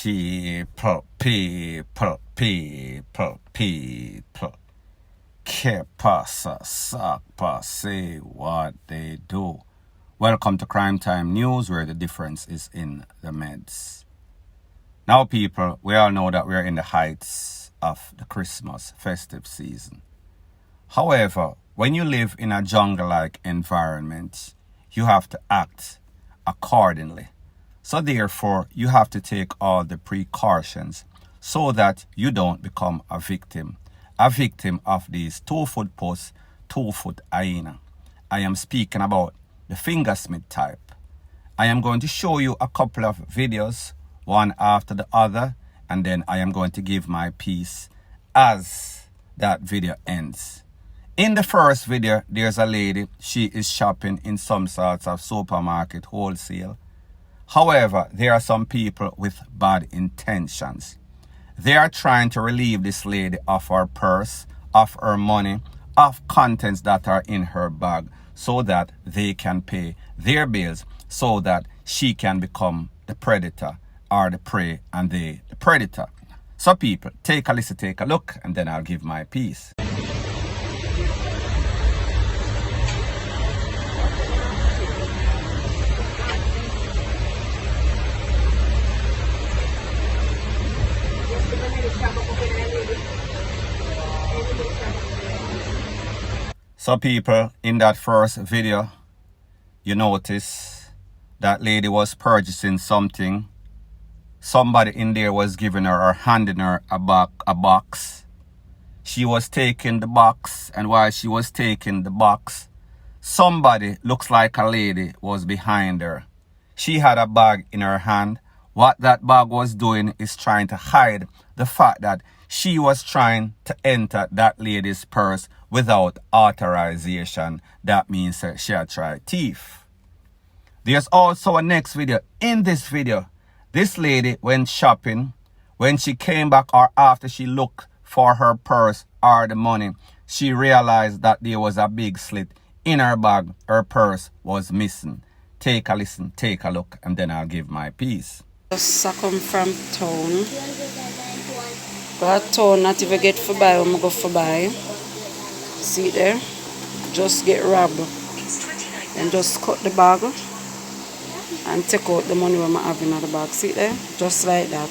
People. Que pasa, sakpa, say what they do. Welcome to Crime Time News, where the difference is in the meds. Now, people, we all know that we're in the heights of the Christmas festive season. However, when you live in a jungle-like environment, you have to act accordingly. So therefore, you have to take all the precautions so that you don't become a victim of these 2-foot posts, 2-foot hyena. I am speaking about the fingersmith type. I am going to show you a couple of videos, one after the other, and then I am going to give my piece as that video ends. In the first video, there's a lady. She is shopping in some sorts of supermarket wholesale. However, there are some people with bad intentions. They are trying to relieve this lady of her purse, of her money, of contents that are in her bag so that they can pay their bills so that she can become the predator or the prey and they the predator. So people, take a listen, take a look, and then I'll give my piece. So people, in that first video, you notice that lady was purchasing something. Somebody in there was giving her or handing her a box. She was taking the box, and while she was taking the box, somebody, looks like a lady, was behind her. She had a bag in her hand. What that bag was doing is trying to hide the fact that she was trying to enter that lady's purse without authorization. That means she had tried thief. There's also a next video. In this video, this lady went shopping. When she came back or after she looked for her purse or the money, she realized that there was a big slit in her bag. Her purse was missing. Take a listen, take a look, and then I'll give my piece. Just come from town. Go to town, not even get for buy when I go for buy. See there? Just get robbed. And just cut the bag and take out the money when I have in the bag. See there? Just like that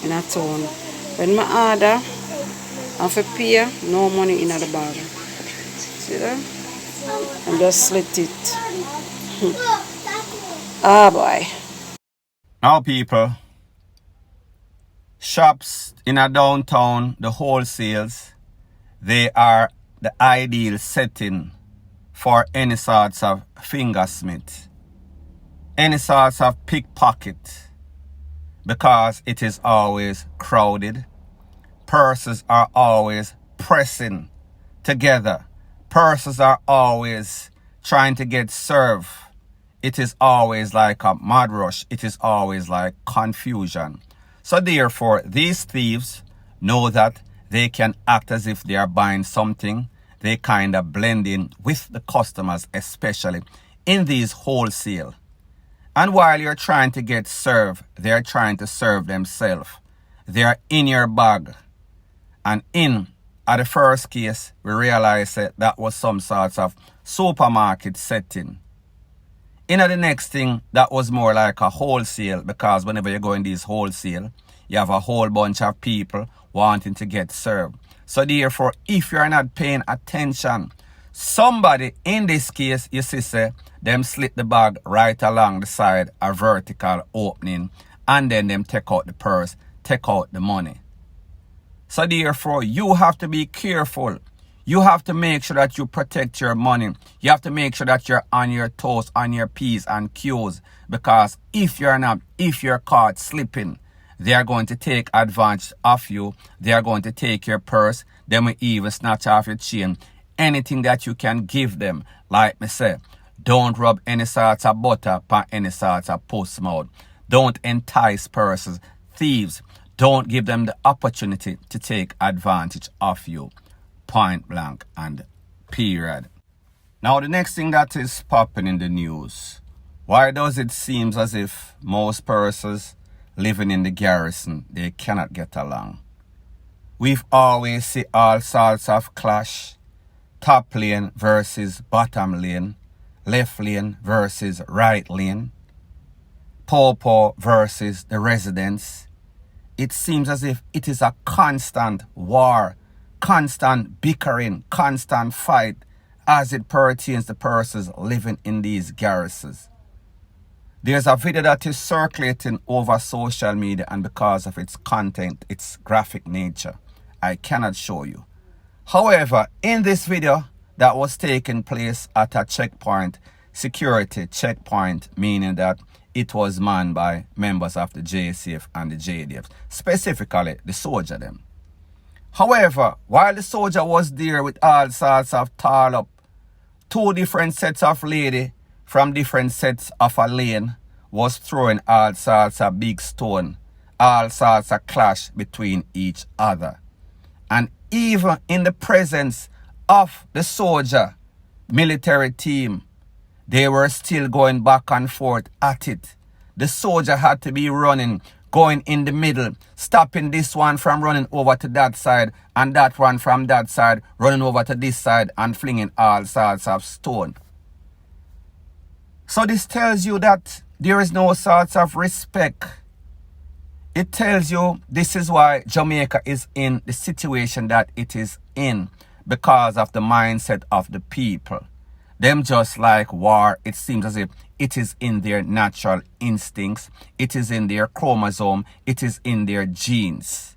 in a town. When I order and for pay, no money in the bag. See there? And just slit it. Ah boy. Now people, shops in a downtown, the wholesales, they are the ideal setting for any sorts of fingersmith, any sorts of pickpocket, because it is always crowded. Purses are always pressing together. Purses are always trying to get served. It is always like a mad rush. It is always like confusion. So therefore, these thieves know that they can act as if they are buying something. They kind of blend in with the customers, especially in these wholesale. And while you're trying to get served, they're trying to serve themselves. They're in your bag. And at the first case, we realized that was some sort of supermarket setting. In the next thing, that was more like a wholesale, because whenever you go in these wholesale, you have a whole bunch of people wanting to get served. So therefore, if you're not paying attention, somebody, in this case, you see, them slit the bag right along the side, a vertical opening, and then them take out the purse, take out the money. So therefore, you have to be careful. You have to make sure that you protect your money. You have to make sure that you're on your toes, on your P's and Q's. Because if you're not, if you're caught slipping, they are going to take advantage of you. They are going to take your purse. They will even snatch off your chain. Anything that you can give them. Like me say, don't rub any sort of butter upon any sort of post mouth. Don't entice persons, thieves. Don't give them the opportunity to take advantage of you. Point blank and period. Now the next thing that is popping in the news. Why does it seem as if most persons living in the garrison, they cannot get along. We've always seen all sorts of clash. Top lane versus bottom lane. Left lane versus right lane. Popo versus the residents. It seems as if it is a constant war, constant bickering, constant fight as it pertains to persons living in these garrisons. There's a video that is circulating over social media, and because of its content, its graphic nature, I cannot show you. However, in this video that was taking place at a checkpoint, security checkpoint, meaning that it was manned by members of the JCF and the JDF, specifically the soldier them. However, while the soldier was there with all sorts of tall up, two different sets of lady from different sets of a lane was throwing all sorts of big stone, all sorts of clash between each other. And even in the presence of the soldier military team, they were still going back and forth at it. The soldier had to be running, going in the middle, stopping this one from running over to that side, and that one from that side running over to this side and flinging all sorts of stone. So this tells you that there is no sorts of respect. It tells you this is why Jamaica is in the situation that it is in, because of the mindset of the people. Them just like war, it seems as if it is in their natural instincts, it is in their chromosome, it is in their genes.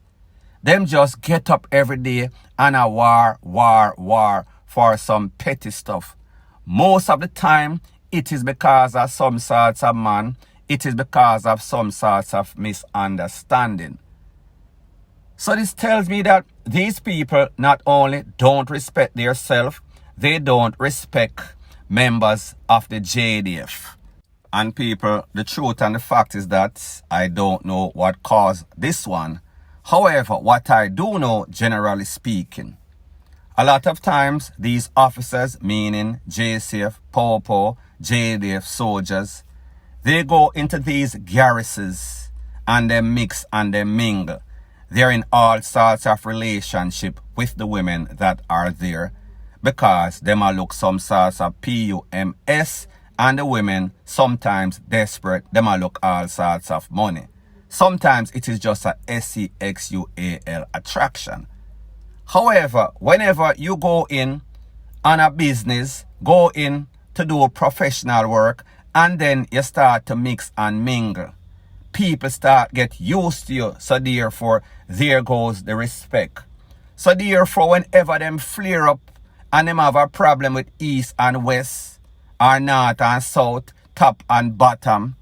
Them just get up every day and a war for some petty stuff. Most of the time, it is because of some sorts of man, it is because of some sorts of misunderstanding. So this tells me that these people not only don't respect themselves, they don't respect members of the JDF. And people, the truth and the fact is that I don't know what caused this one. However, what I do know, generally speaking, a lot of times these officers, meaning JCF, Popo, JDF soldiers, they go into these garrisons and they mix and they mingle. They're in all sorts of relationship with the women that are there, because them are look some sorts of PUMS, and the women sometimes desperate, them are look all sorts of money. Sometimes it is just a SEXUAL attraction. However, whenever you go in on a business, go in to do professional work, and then you start to mix and mingle, people start get used to you, so therefore there goes the respect. So therefore whenever them flare up and them have a problem with east and west, or north and south, top and bottom,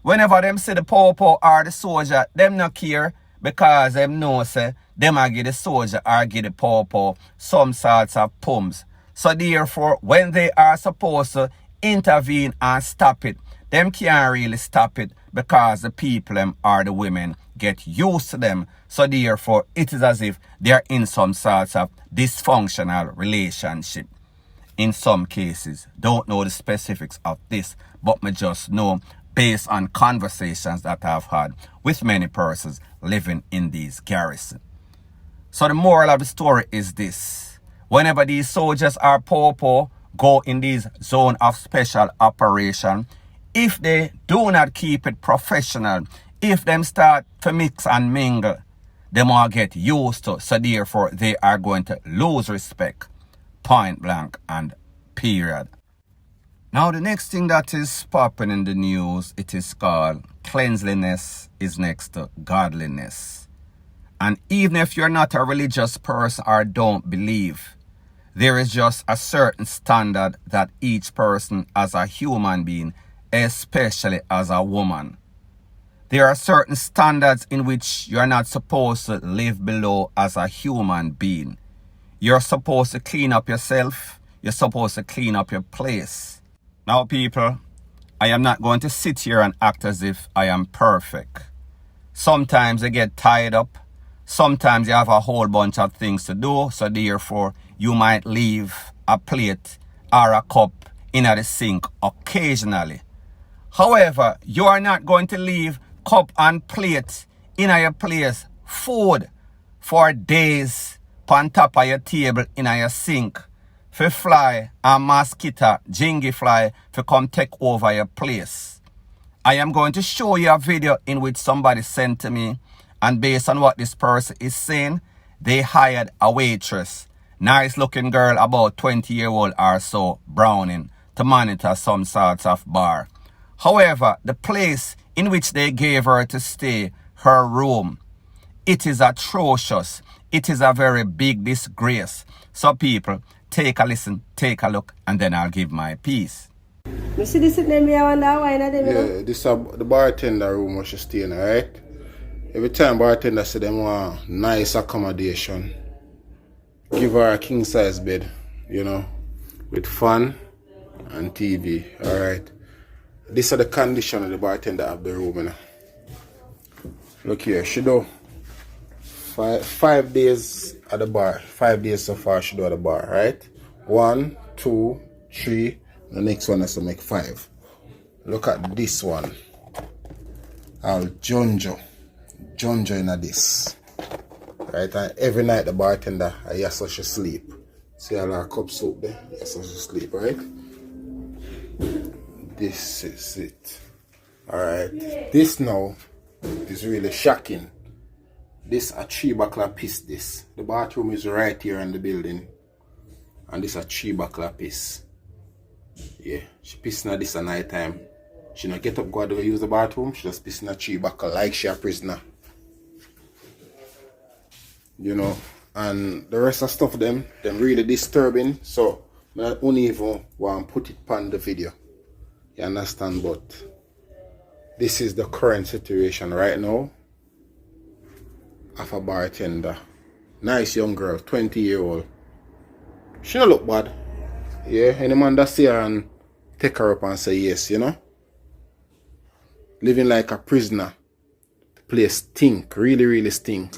whenever them see the popo or the soldier, them not care, because them know say them a give the soldier or give the popo some sorts of pumps. So therefore when they are supposed to intervene and stop it, them can't really stop it, because the people them or the women get used to them. So therefore it is as if they're in some sorts of dysfunctional relationship. In some cases, don't know the specifics of this, but me just know based on conversations that I've had with many persons living in these garrisons. So the moral of the story is this: whenever these soldiers or popo go in these zone of special operation, if they do not keep it professional, if them start to mix and mingle, them all get used to, so therefore they are going to lose respect, point blank and period. Now the next thing that is popping in the news, it is called cleanliness is next to godliness. And even if you're not a religious person or don't believe, there is just a certain standard that each person as a human being, especially as a woman, there are certain standards in which you're not supposed to live below as a human being. You're supposed to clean up yourself. You're supposed to clean up your place. Now people, I am not going to sit here and act as if I am perfect. Sometimes you get tied up. Sometimes you have a whole bunch of things to do. So therefore, you might leave a plate or a cup in the sink occasionally. However, you are not going to leave cup and plate in your place, food for days on top of your table in your sink, for fly and mosquito, jingy fly, for come take over your place. I am going to show you a video in which somebody sent to me, and based on what this person is saying, they hired a waitress, nice looking girl about 20-year-old or so, browning, to monitor some sorts of bar. However, the place in which they gave her to stay, her room, it is atrocious. It is a very big disgrace. So people, take a listen, take a look, and then I'll give my piece. You see this name here on that wine? Yeah, this is the bartender room where she staying, alright? Every time bartender say them want nice accommodation, give her a king size bed, you know, with fan and TV, alright? This is the condition of the bartender of the room, you know. Look here, she do 5 days at the bar. 5 days so far she do at the bar, right? 1, 2, 3. The next one has to make 5. Look at this one. I'll Jonjo in this. Right? And every night the bartender, I ask her to sleep. See all her cup soap there? Yes, her to sleep, right? This is it. Alright. This now is really shocking. This a 3 buckle of piss this. The bathroom is right here in the building. And this a 3 buckle of piss. Yeah, she pissing at this at night time. She not get up, go out to use the bathroom. She just pissing at 3 buckle like she a prisoner. You know, and the rest of stuff them really disturbing. So I don't even want to put it on the video. You understand? But this is the current situation right now of a bartender. Nice young girl, 20-year-old. She don't look bad. Yeah, any man that see her and take her up and say yes, you know? Living like a prisoner. The place stink, really stink.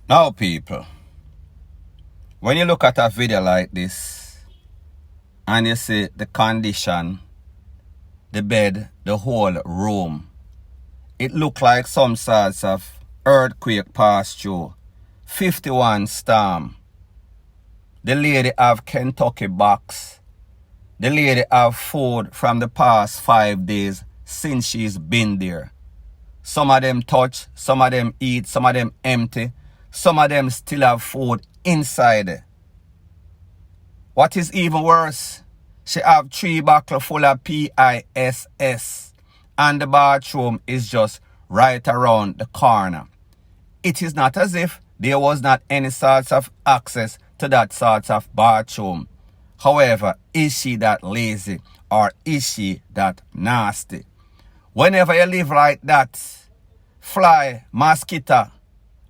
Now people, when you look at a video like this, and you see the condition, the bed, the whole room, it look like some sorts of earthquake passed through. 51 storm. The lady have Kentucky box. The lady have food from the past 5 days since she's been there. Some of them touch, some of them eat, some of them empty. Some of them still have food inside. What is even worse, she have 3 bottles full of PISS. And the bathroom is just right around the corner. It is not as if there was not any sorts of access to that sort of bathroom. However, is she that lazy or is she that nasty? Whenever you live like that, fly, mosquito,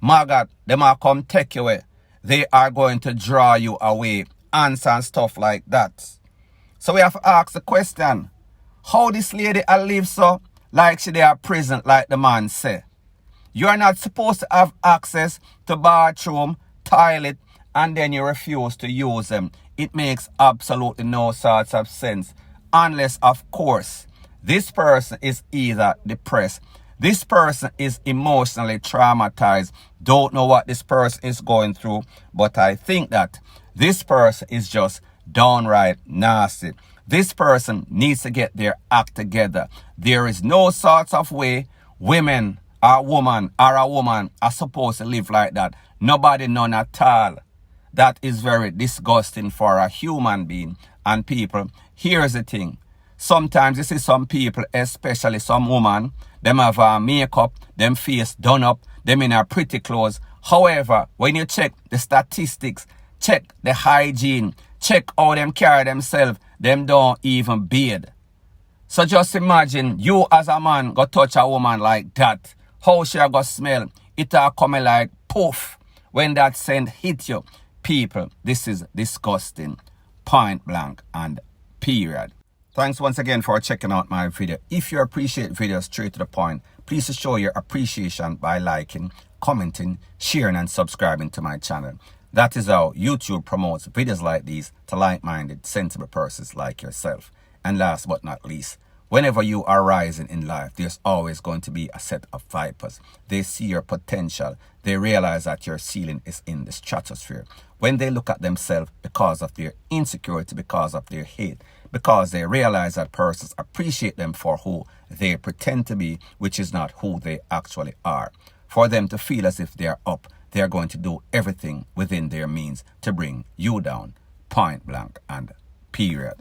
maggot, them are come take you away. They are going to draw you away. Ants and stuff like that. So we have to ask the question, how this lady live so like she they are prison like the man say? You are not supposed to have access to bathroom, toilet, and then you refuse to use them. It makes absolutely no sorts of sense. Unless, of course, this person is either depressed, this person is emotionally traumatized, don't know what this person is going through, but I think that this person is just downright nasty. This person needs to get their act together. There is no sorts of way women or a woman are supposed to live like that. Nobody, none at all. That is very disgusting for a human being. And people, here's the thing. Sometimes you see some people, especially some woman, them have makeup, them face done up, them in a pretty clothes. However, when you check the statistics, check the hygiene, check how them carry themselves, them don't even bathe. So just imagine you as a man go touch a woman like that. How she go smell? It are coming like poof when that scent hit you. People, this is disgusting. Point blank and period. Thanks once again for checking out my video. If you appreciate videos straight to the point, please show your appreciation by liking, commenting, sharing and subscribing to my channel. That is how YouTube promotes videos like these to like-minded, sensible persons like yourself. And last but not least, Whenever you are rising in life, there's always going to be a set of vipers. They see your potential. They realize that your ceiling is in the stratosphere. When they look at themselves because of their insecurity, because of their hate, because they realize that persons appreciate them for who they pretend to be, which is not who they actually are. For them to feel as if they're up, they're going to do everything within their means to bring you down. Point blank and period.